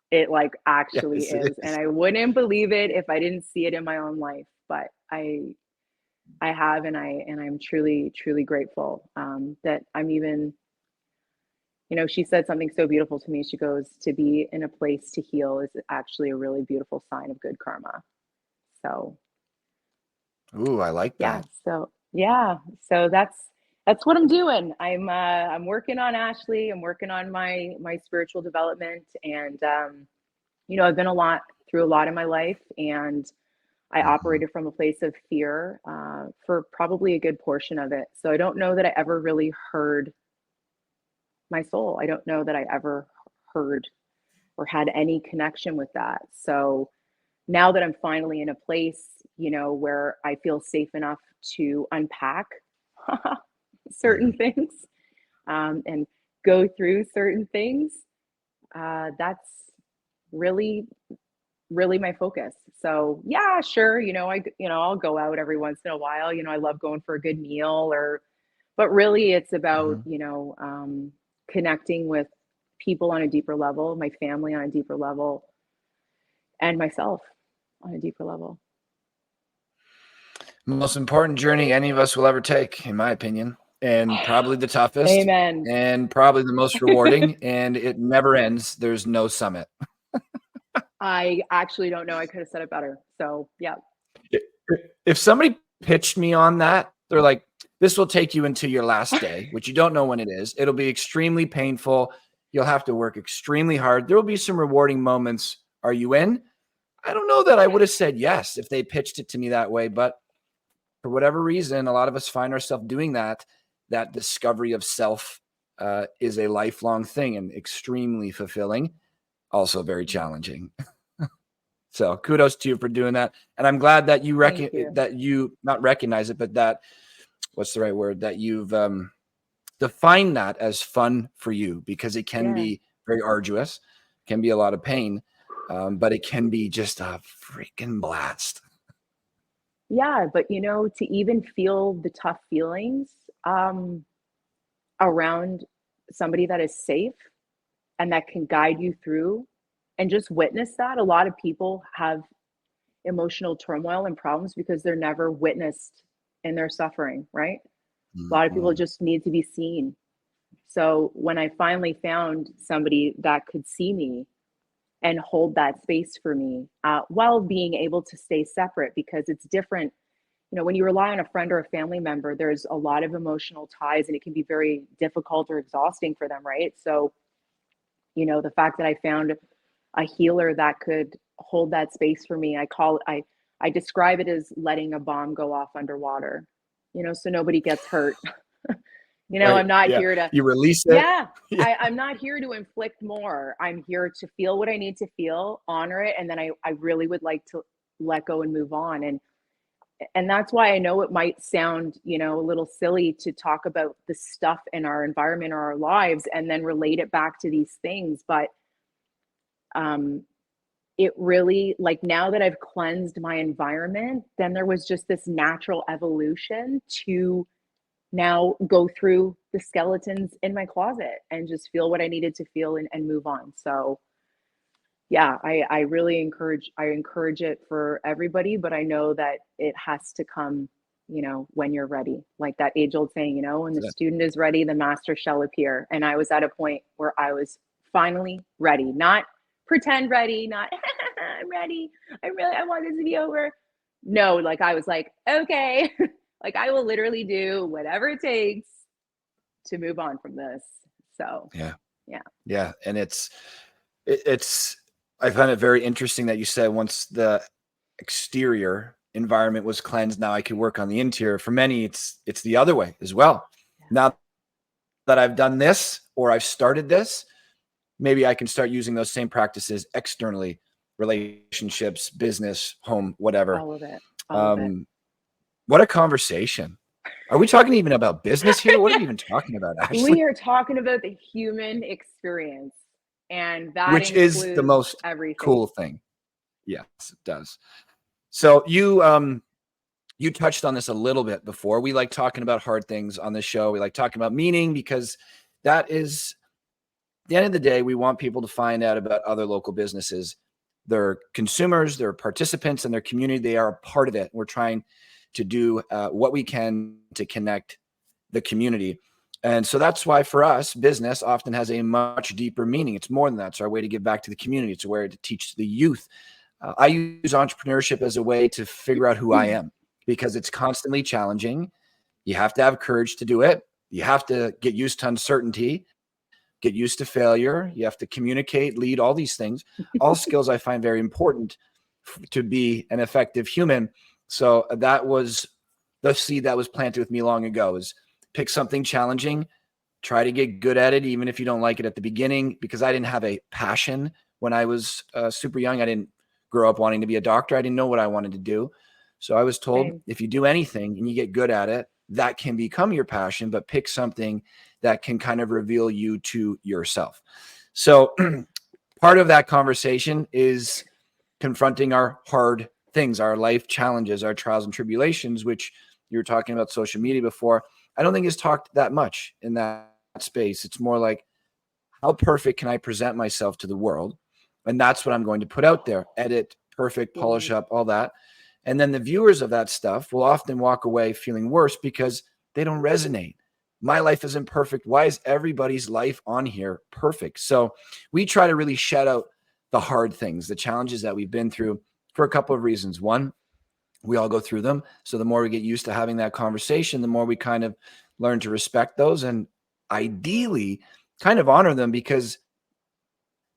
It like actually yes, is. And I wouldn't believe it if I didn't see it in my own life. But I have, and I'm truly, truly grateful that I'm even, she said something so beautiful to me. She goes, to be in a place to heal is actually a really beautiful sign of good karma. So ooh, I like that. So that's what I'm doing. I'm working on Ashley. I'm working on my spiritual development, and I've been through a lot in my life, and I operated from a place of fear for probably a good portion of it. So I don't know that I ever really heard my soul. I don't know that I ever heard or had any connection with that. So now that I'm finally in a place, where I feel safe enough to unpack certain things and go through certain things, that's really, really my focus. So yeah, sure. I'll go out every once in a while. I love going for a good meal but really it's about, connecting with people on a deeper level, my family on a deeper level, and myself on a deeper level. Most important journey any of us will ever take, in my opinion, and probably the toughest. Amen. And probably the most rewarding, and it never ends. There's no summit. I actually don't know. I could have said it better. So yeah. If somebody pitched me on that, they're like, this will take you into your last day, which you don't know when it is. It'll be extremely painful. You'll have to work extremely hard. There will be some rewarding moments. Are you in? I don't know that I would have said yes if they pitched it to me that way, but for whatever reason, a lot of us find ourselves doing that. That discovery of self is a lifelong thing and extremely fulfilling, also very challenging. So kudos to you for doing that. And I'm glad that you not recognize it, but that, what's the right word? That you've defined that as fun for you, because it can be very arduous, can be a lot of pain, but it can be just a freaking blast. Yeah, but to even feel the tough feelings around somebody that is safe and that can guide you through and just witness that. A lot of people have emotional turmoil and problems because they're never witnessed in their suffering, right? A lot of people just need to be seen. So when I finally found somebody that could see me and hold that space for me while being able to stay separate, because it's different. When you rely on a friend or a family member, there's a lot of emotional ties and it can be very difficult or exhausting for them, right? So, the fact that I found a healer that could hold that space for me. I describe it as letting a bomb go off underwater, so nobody gets hurt. Right. I'm not Yeah. here to, You release it. yeah, Yeah. I'm not here to inflict more. I'm here to feel what I need to feel, honor it, and then I really would like to let go and move on. And that's why I know it might sound, a little silly to talk about the stuff in our environment or our lives and then relate it back to these things. But it really, like, now that I've cleansed my environment, then there was just this natural evolution to now go through the skeletons in my closet and just feel what I needed to feel and move on. So yeah, I really encourage it for everybody, but I know that it has to come, when you're ready. Like that age old saying, when the That's it. student is ready, the master shall appear. And I was at a point where I was finally ready, not pretend ready, not I'm ready. I want this to be over. No, like I was like, okay, like I will literally do whatever it takes to move on from this. So Yeah. yeah. Yeah. And it's, I find it very interesting that you said once the exterior environment was cleansed, now I could work on the interior. For many, it's the other way as well. Yeah. Now that I've done this or I've started this, maybe I can start using those same practices externally, relationships, business, home, whatever. All of it. All of it. What a conversation. Are we talking even about business here? What are we even talking about, Ashley? We are talking about the human experience, and that Which is the includes most everything. cool thing. Yes, it does. So you touched on this a little bit before. We like talking about hard things on this show. We like talking about meaning because that is, at the end of the day, we want people to find out about other local businesses. They're consumers, they're participants in their community. They are a part of it. We're trying to do what we can to connect the community. And so that's why for us, business often has a much deeper meaning. It's more than that. It's our way to give back to the community. It's a way to teach the youth. I use entrepreneurship as a way to figure out who I am because it's constantly challenging. You have to have courage to do it. You have to get used to uncertainty, get used to failure. You have to communicate, lead, all these things, all skills I find very important to be an effective human. So that was the seed that was planted with me long ago, is pick something challenging, try to get good at it, even if you don't like it at the beginning, because I didn't have a passion when I was super young. I didn't grow up wanting to be a doctor. I didn't know what I wanted to do. So I was told, Same. if you do anything and you get good at it, that can become your passion, but pick something that can kind of reveal you to yourself. So part of that conversation is confronting our hard things, our life challenges, our trials and tribulations, which you were talking about social media before. I don't think it's talked that much in that space. It's more like, how perfect can I present myself to the world? And that's what I'm going to put out there. Edit, perfect, polish up, all that. And then the viewers of that stuff will often walk away feeling worse because they don't resonate. My life isn't perfect. Why is everybody's life on here perfect? So we try to really shout out the hard things, the challenges that we've been through for a couple of reasons. One, we all go through them. So the more we get used to having that conversation, the more we kind of learn to respect those and ideally kind of honor them, because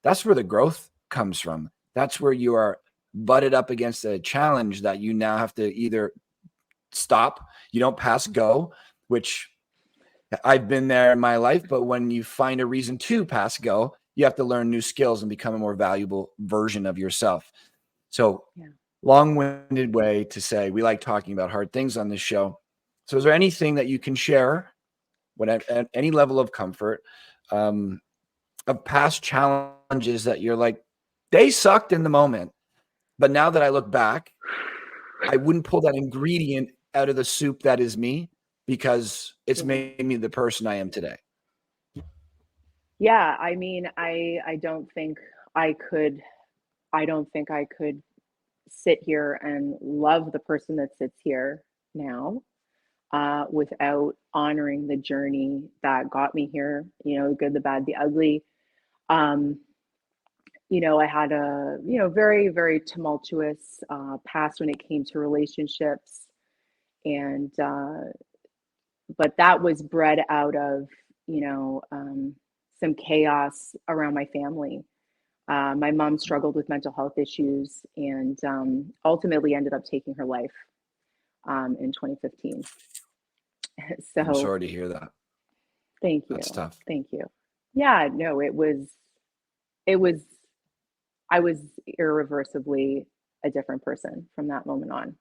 that's where the growth comes from. That's where you are butted up against a challenge that you now have to either stop, you don't pass go, which I've been there in my life, but when you find a reason to pass go, you have to learn new skills and become a more valuable version of yourself. So Yeah. long-winded way to say we like talking about hard things on this show. So is there anything that you can share at any level of comfort, of past challenges that you're like, they sucked in the moment, but now that I look back, I wouldn't pull that ingredient out of the soup that is me, because it's made me the person I am today? Yeah, I mean, I don't think I could sit here and love the person that sits here now, without honoring the journey that got me here, the good, the bad, the ugly. Um, I had a, very, very tumultuous past when it came to relationships. And, but that was bred out of, some chaos around my family. My mom struggled with mental health issues and ultimately ended up taking her life in 2015. I'm So sorry to hear that. thank you. That's tough. Thank you. Yeah, no, it was, I was irreversibly a different person from that moment on.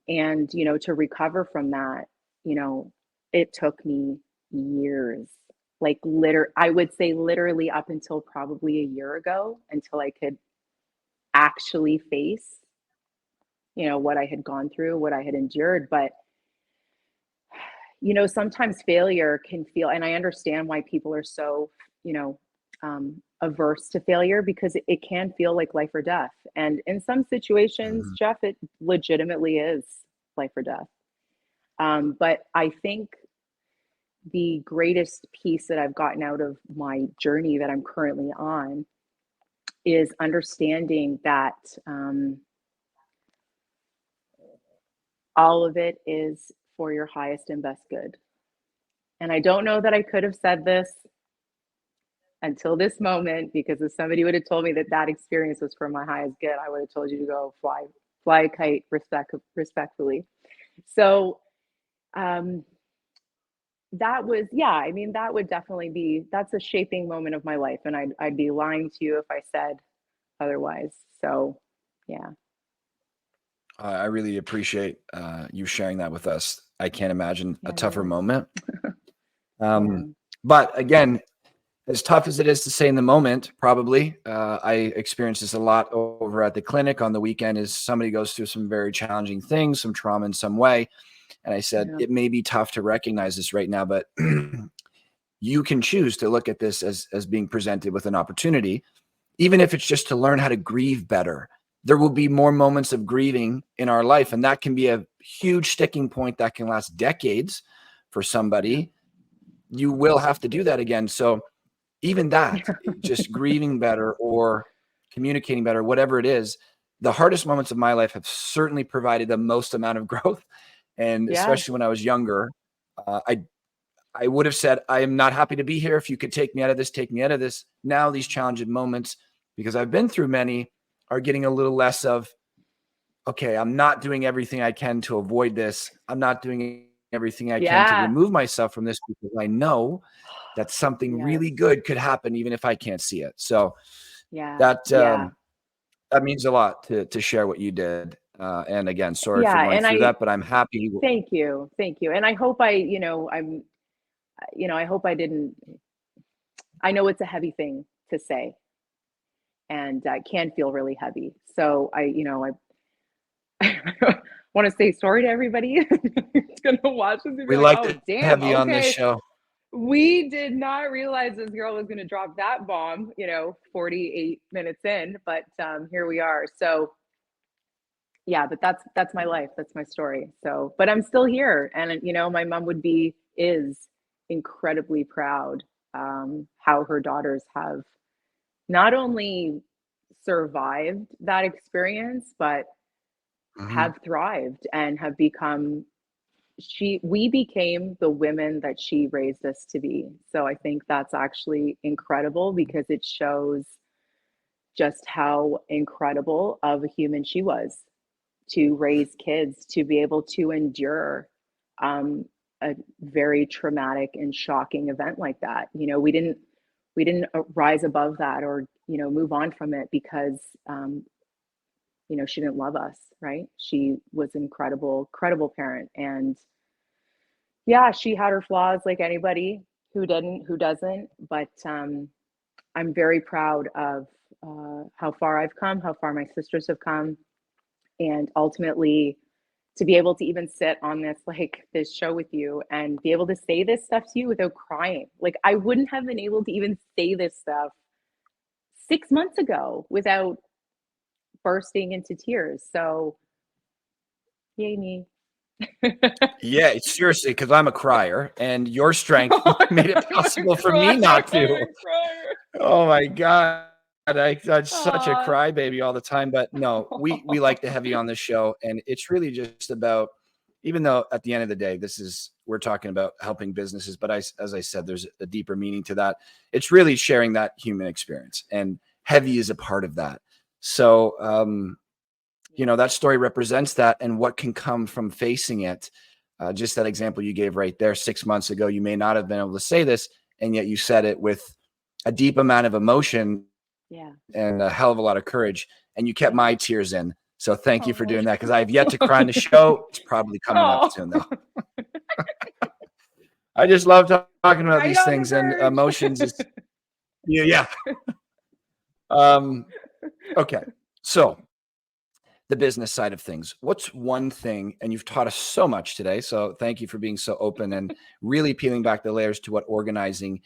And, to recover from that, you know, it took me years, like I would say literally up until probably a year ago until I could actually face, what I had gone through, what I had endured. But, sometimes failure can feel, and I understand why people are so, averse to failure because it can feel like life or death. And in some situations, Mhm. Jeff, it legitimately is life or death. But I think the greatest piece that I've gotten out of my journey that I'm currently on is understanding that all of it is for your highest and best good. And I don't know that I could have said this until this moment because if somebody would have told me that that experience was for my highest good, I would have told you to go fly a kite respectfully. So um, that was, yeah, I mean, that would definitely be, that's a shaping moment of my life. And I'd be lying to you if I said otherwise. So, yeah. I really appreciate you sharing that with us. I can't imagine a Yeah, no tougher worries. moment. Yeah. But again, as tough as it is to say in the moment, probably, I experience this a lot over at the clinic on the weekend is somebody goes through some very challenging things, some trauma in some way. And I said, Yeah. it may be tough to recognize this right now, but you can choose to look at this as being presented with an opportunity, even if it's just to learn how to grieve better. There will be more moments of grieving in our life, and that can be a huge sticking point that can last decades for Yeah. somebody. You will have to do that again. So even that, just grieving better or communicating better, whatever it is, the hardest moments of my life have certainly provided the most amount of growth. And Yeah. especially when I was younger, I would have said, I am not happy to be here. If you could take me out of this, take me out of this. Now these challenging moments, because I've been through many, are getting a little less of, okay, I'm not doing everything I can to avoid this. I'm not doing everything I can to Yeah. remove myself from this because I know that something Yes. really good could happen even if I can't see it. So Yeah. that Yeah. that means a lot to share what you did. And again, sorry for Yeah. going And through that, but I'm happy. thank you. Thank you. And I hope I hope I didn't, I know it's a heavy thing to say and it can feel really heavy. So I want to say sorry to everybody who's going to watch this and be We like, like oh, to damn. have you on this Okay. show. We did not realize this girl was going to drop that bomb, 48 minutes in, but here we are. So yeah, but that's my life. That's my story. So, but I'm still here. And, my mom is incredibly proud how her daughters have not only survived that experience, but Mhm. have thrived and have become we became the women that she raised us to be. So I think that's actually incredible because it shows just how incredible of a human she was to raise kids to be able to endure um, a very traumatic and shocking event like that. We didn't rise above that or move on from it because she didn't love us, right? She was incredible parent. And yeah, she had her flaws like anybody who doesn't. But I'm very proud of how far I've come, how far my sisters have come, and ultimately to be able to even sit on this show with you and be able to say this stuff to you without crying. Like I wouldn't have been able to even say this stuff 6 months ago without bursting into tears. So yay me. Yeah, seriously, because I'm a crier, and your strength Oh, made it I'm a possible for me crier. not I'm to. a crier. Oh my god, I'm such a Aw. crybaby all the time. But no, we like to have you on the show, and it's really just about even though at the end of the day, we're talking about helping businesses, but as I said, there's a deeper meaning to that. It's really sharing that human experience, and heavy is a part of that. So, that story represents that, and what can come from facing it. Just that example you gave right there, 6 months ago, you may not have been able to say this, and yet you said it with a deep amount of emotion and a hell of a lot of courage, and you kept my tears in. So thank you for doing that, because I have yet to cry on the show. It's probably coming up soon, though. I just love talking about these things, and emotions is yeah. Okay, so the business side of things. What's one thing, and you've taught us so much today, so thank you for being so open and really peeling back the layers to what organizing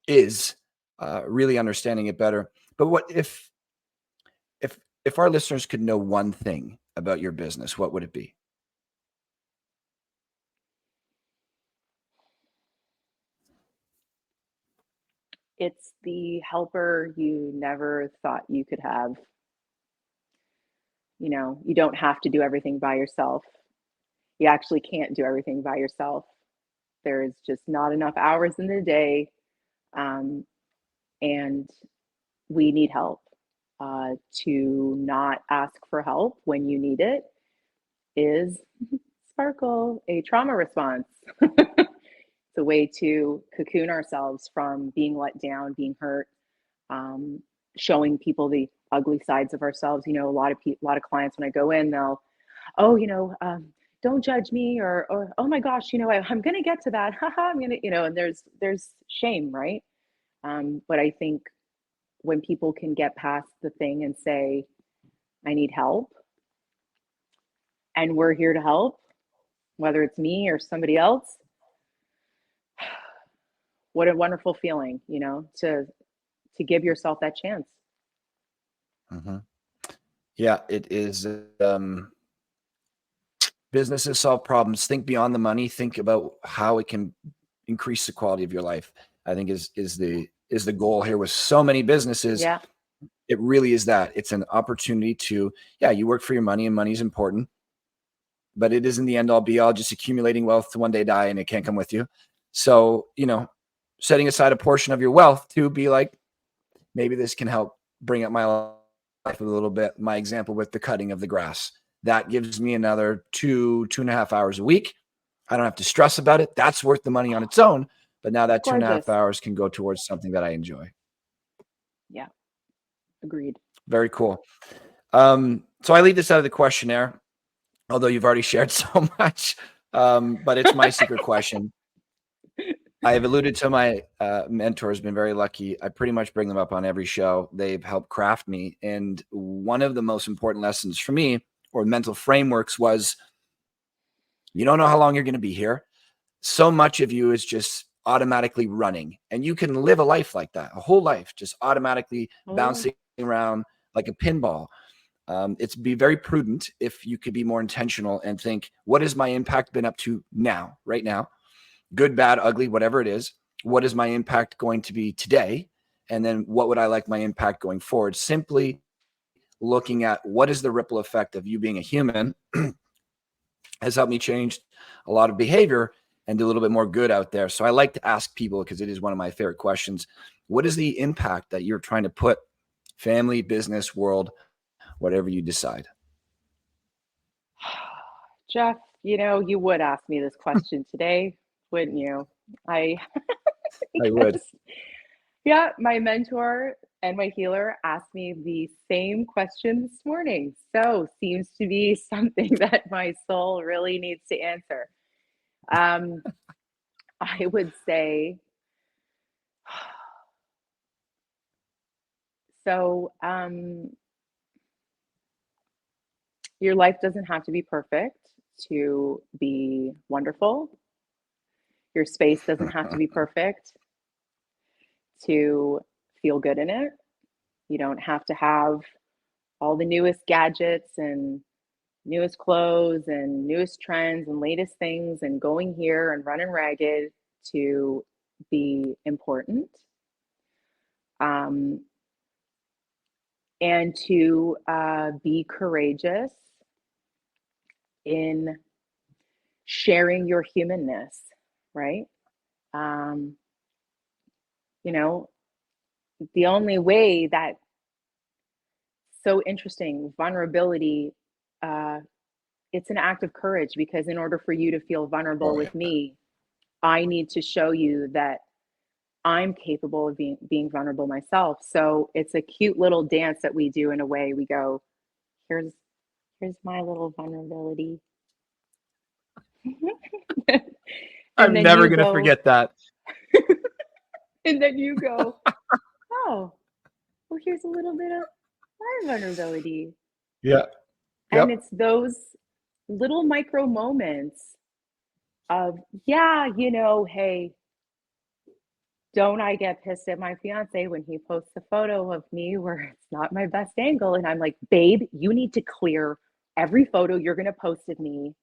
is, really understanding it better. But what if our listeners could know one thing about your business, what would it be? It's the helper you never thought you could have. You don't have to do everything by yourself. You actually can't do everything by yourself. There's just not enough hours in the day, and we need help. To not ask for help when you need it is sparkle, a trauma response. It's a way to cocoon ourselves from being let down, being hurt, showing people the ugly sides of ourselves. A lot of clients, when I go in, they'll, oh, don't judge me, or oh my gosh, I'm gonna get to that. Haha, I'm gonna, and there's shame, right? But I think when people can get past the thing and say, I need help, and we're here to help, whether it's me or somebody else, what a wonderful feeling, to give yourself that chance. Mm-hmm. Yeah, it is. Businesses solve problems. Think beyond the money. Think about how it can increase the quality of your life. I think is the goal here with so many businesses. Yeah. It really is that. It's an opportunity to, you work for your money, and money is important, but it isn't the end all be all, just accumulating wealth to one day die and it can't come with you. So, setting aside a portion of your wealth to be like, maybe this can help bring up my life a little bit. My example with the cutting of the grass, that gives me another 2.5 hours a week. I don't have to stress about it. That's worth the money on its own. But now that 2.5 hours can go towards something that I enjoy. Yeah. Agreed. Very cool. So I leave this out of the questionnaire, although you've already shared so much. But it's my secret question. I have alluded to my mentors, been very lucky. I pretty much bring them up on every show. They've helped craft me. And one of the most important lessons for me, or mental frameworks, was you don't know how long you're going to be here. So much of you is just automatically running. And you can live a life like that, a whole life, just automatically bouncing around like a pinball. It's be very prudent if you could be more intentional and think, what has my impact been up to now, right now? Good, bad, ugly, whatever it is. What is my impact going to be today? And then what would I like my impact going forward? Simply looking at what is the ripple effect of you being a human has helped me change a lot of behavior and do a little bit more good out there. So I like to ask people, because it is one of my favorite questions, what is the impact that you're trying to put, family, business, world, whatever you decide? Jeff, you would ask me this question today, wouldn't you? I would. Yeah, my mentor and my healer asked me the same question this morning. So seems to be something that my soul really needs to answer. I would say, so your life doesn't have to be perfect to be wonderful. Your space doesn't have to be perfect to feel good in it. You don't have to have all the newest gadgets and newest clothes and newest trends and latest things and going here and running ragged to be important. And to be courageous in sharing your humanness, right? You know, the only way that so interesting vulnerability, it's an act of courage, because in order for you to feel vulnerable Oh, yeah. with me, I need to show you that I'm capable of being vulnerable myself. So it's a cute little dance that we do. In a way, we go, here's my little vulnerability. And I'm then never you going to go, forget that. and then you go, oh, well, here's a little bit of my vulnerability. Yeah. And Yep. it's those little micro moments of, yeah, hey, don't I get pissed at my fiance when he posts a photo of me where it's not my best angle? And I'm like, babe, you need to clear every photo you're going to post of me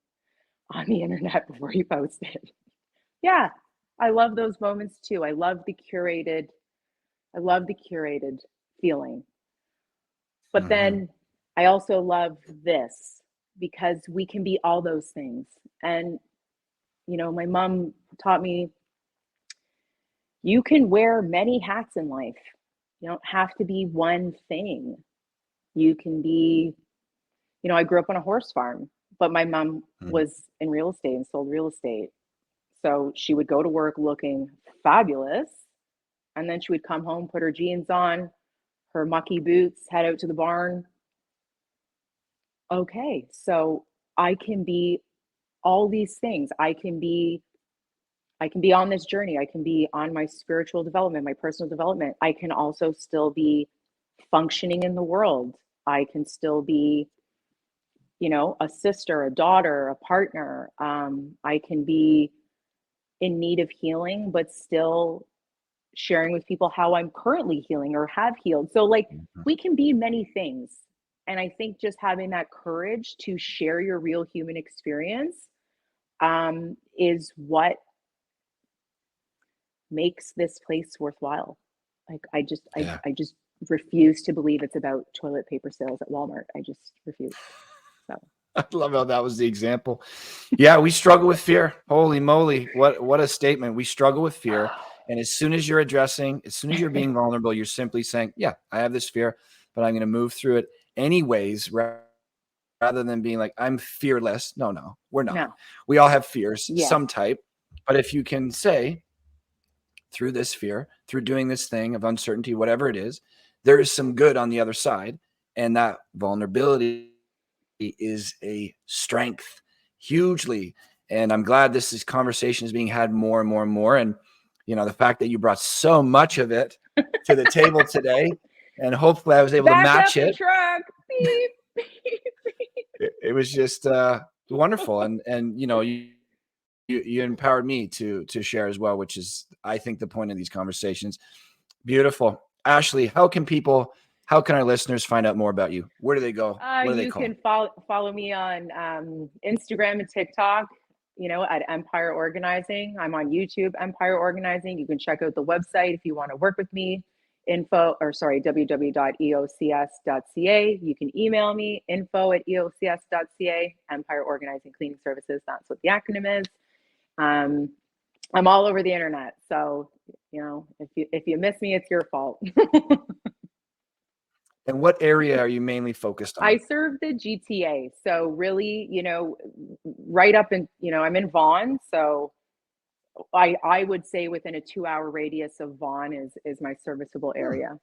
on the internet before you post it. Yeah, I love those moments too. I love the curated feeling. But then I also love this, because we can be all those things. And, my mom taught me, you can wear many hats in life. You don't have to be one thing. You can be, I grew up on a horse farm, but my mom was in real estate and sold real estate. So she would go to work looking fabulous, and then she would come home, put her jeans on, her mucky boots, head out to the barn. Okay, so I can be all these things. I can be on this journey. I can be on my spiritual development, my personal development. I can also still be functioning in the world. I can still be, a sister, a daughter, a partner. I can be in need of healing, but still sharing with people how I'm currently healing or have healed. So, like, we can be many things. And I think just having that courage to share your real human experience, is what makes this place worthwhile. Like, Yeah. I just refuse to believe it's about toilet paper sales at Walmart. I just refuse. So I love how that was the example. Yeah, we struggle with fear. Holy moly. What a statement. We struggle with fear. And as soon as you're being vulnerable, you're simply saying, yeah, I have this fear, but I'm going to move through it anyways, rather than being like, I'm fearless. No, we're not. no, We all have fears, yeah, some type. But if you can say, through this fear, through doing this thing of uncertainty, whatever it is, there is some good on the other side. And that vulnerability is a strength hugely. And I'm glad this conversation is being had more and more and more. And, the fact that you brought so much of it to the table today, and hopefully I was able to back match up the it. truck. Beep, beep, beep. It was just wonderful. And you empowered me to share as well, which is, I think, the point of these conversations. Beautiful. Ashley, how can our listeners find out more about you? Where do they go? What do they You call? can follow me on Instagram and TikTok, at Empire Organizing. I'm on YouTube, Empire Organizing. You can check out the website if you want to work with me. www.eocs.ca. You can email me, info@eocs.ca. Empire Organizing Cleaning Services. That's what the acronym is. I'm all over the internet. So, if you miss me, it's your fault. And what area are you mainly focused on? I serve the GTA. So really, right up in, I'm in Vaughan. So I would say within a 2-hour radius of Vaughan is my serviceable area.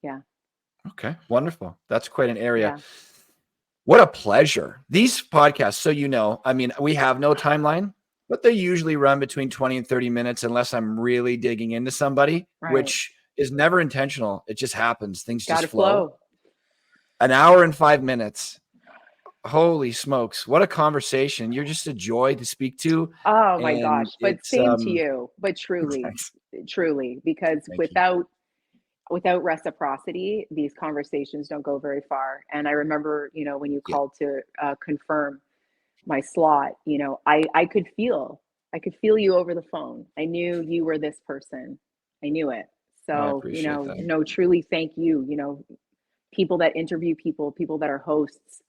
Yeah. Okay, wonderful. That's quite an area. Yeah. What a pleasure. These podcasts, so I mean, we have no timeline, but they usually run between 20 and 30 minutes unless I'm really digging into somebody, Right. which is never intentional. It just happens. Things Gotta just flow. flow. An hour and 5 minutes. Holy smokes. What a conversation. You're just a joy to speak to. Oh my And gosh. But it's same to you. But truly, thanks. truly, because Thank you. without reciprocity, these conversations don't go very far. And I remember, when you Yeah. called to confirm my slot, I could feel you over the phone. I knew you were this person. I knew it. Oh, I So, appreciate that. no, truly thank you. People that interview people that are hosts,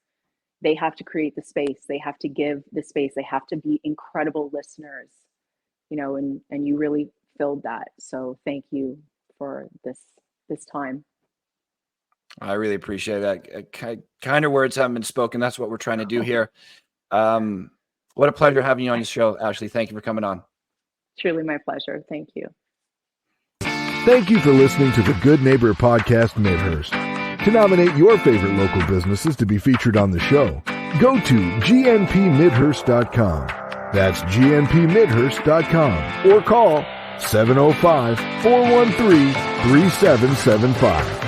they have to create the space. They have to give the space. They have to be incredible listeners, and you really filled that. So thank you for this time. I really appreciate that. Kinder words haven't been spoken. That's what we're trying to do here. What a pleasure having you on the show, Ashley. Thank you for coming on. Truly my pleasure. Thank you. Thank you for listening to the Good Neighbor Podcast Midhurst. To nominate your favorite local businesses to be featured on the show, go to gnpmidhurst.com. That's gnpmidhurst.com or call 705-413-3775.